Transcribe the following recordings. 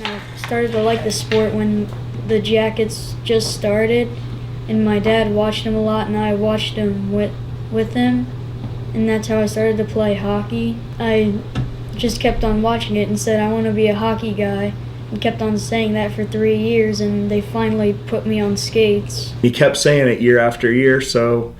I started to like the sport when the Jackets just started, and my dad watched him a lot, and I watched him with him, and that's how I started to play hockey. I just kept on watching it and said I want to be a hockey guy, and kept on saying that for 3 years, and they finally put me on skates. He kept saying it year after year, so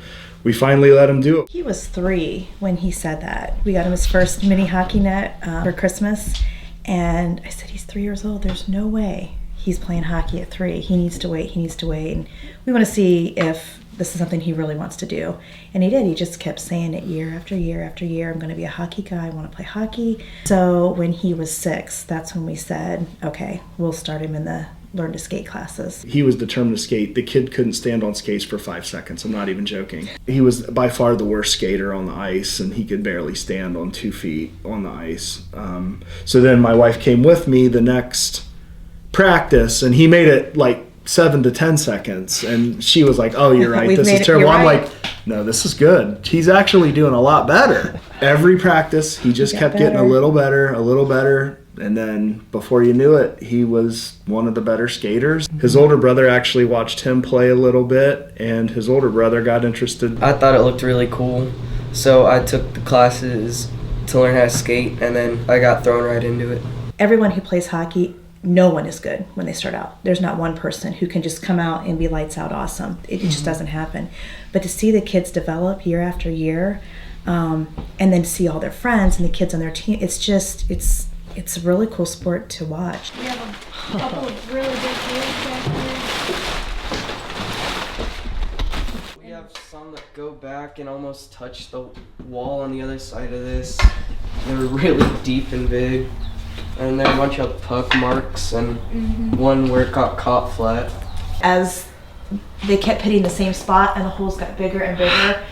we finally let him do it. He was 3 when he said that. We got him his first mini hockey net for Christmas, and I said, he's 3 years old. There's no way he's playing hockey at 3. He needs to wait. And we want to see if this is something he really wants to do. And he did. He just kept saying it year after year after year. I'm going to be a hockey guy. I want to play hockey. So when he was 6, that's when we said, okay, we'll start him in the learn to skate classes. He was determined to skate. The kid couldn't stand on skates for 5 seconds. I'm not even joking. He was by far the worst skater on the ice, and he could barely stand on 2 feet on the ice. So then my wife came with me the next practice, and he made it like 7 to 10 seconds, and she was like, oh, you're right, this is terrible. I'm like, no, this is good. He's actually doing a lot better. Every practice, he just kept getting a little better, and then before you knew it, he was one of the better skaters. His older brother actually watched him play a little bit, and his older brother got interested. I thought it looked really cool, so I took the classes to learn how to skate, and then I got thrown right into it. Everyone who plays hockey, no one is good when they start out. There's not one person who can just come out and be lights out awesome. It just doesn't happen. But to see the kids develop year after year, and then see all their friends and the kids on their team, it's a really cool sport to watch. We have a couple of really good fields back there. We have some that go back and almost touch the wall on the other side of this. They're really deep and big. And there are a bunch of puck marks and one where it got caught flat. As they kept hitting the same spot and the holes got bigger and bigger,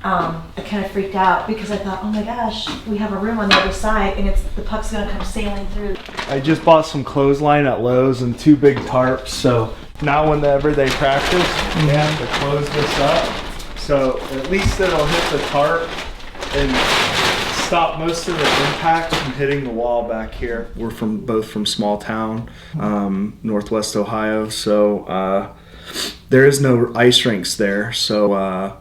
I kind of freaked out because I thought, oh my gosh, we have a room on the other side and the puck's gonna come sailing through. I just bought some clothesline at Lowe's and 2 big tarps, so now whenever they practice, they have to close this up. So at least it'll hit the tarp and stop most of the impact from hitting the wall back here. We're both from small town, Northwest Ohio, so there is no ice rinks there. So,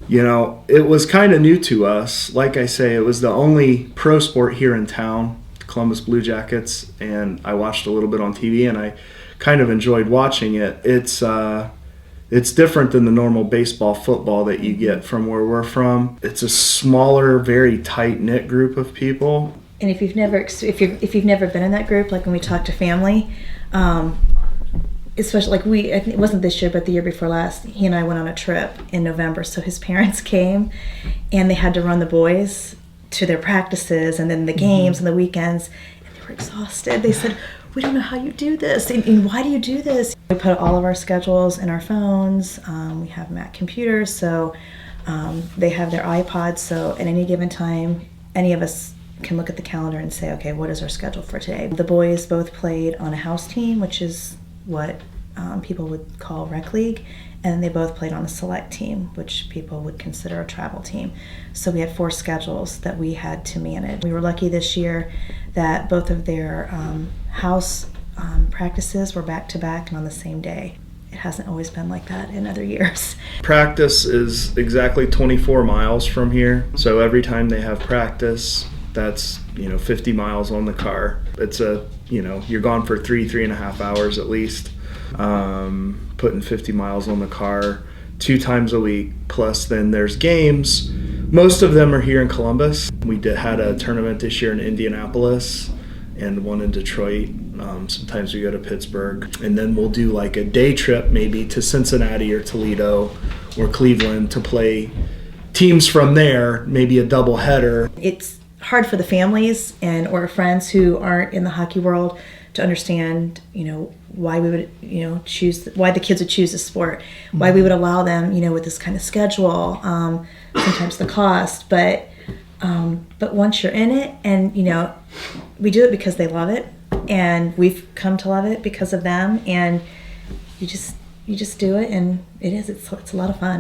it was kind of new to us. Like I say, it was the only pro sport here in town, Columbus Blue Jackets, and I watched a little bit on TV, and I kind of enjoyed watching it. It's different than the normal baseball, football that you get from where we're from. It's a smaller, very tight-knit group of people. And if you've never been in that group, like when we talk to family, especially like I think it wasn't this year, but the year before last, he and I went on a trip in November. So his parents came, and they had to run the boys to their practices and then the games and the weekends, and they were exhausted. They said, we don't know how you do this, and why do you do this? We put all of our schedules in our phones. We have Mac computers, so they have their iPods, so at any given time, any of us can look at the calendar and say, okay, what is our schedule for today? The boys both played on a house team, which is what people would call rec league, and they both played on a select team, which people would consider a travel team. So we had 4 schedules that we had to manage. We were lucky this year that both of their house practices were back to back and on the same day. It hasn't always been like that in other years. Practice is exactly 24 miles from here, so every time they have practice, that's 50 miles on the car. It's you're gone for 3.5 hours at least. Putting 50 miles on the car 2 times a week, plus then there's games. Most of them are here in Columbus. We had a tournament this year in Indianapolis and one in Detroit. Sometimes we go to Pittsburgh, and then we'll do like a day trip maybe to Cincinnati or Toledo or Cleveland to play teams from there, maybe a double header. It's hard for the families or friends who aren't in the hockey world to understand, why we would, why the kids would choose the sport, why we would allow them, with this kind of schedule, sometimes the cost, but once you're in it, and we do it because they love it, and we've come to love it because of them, and you just do it, and it's a lot of fun.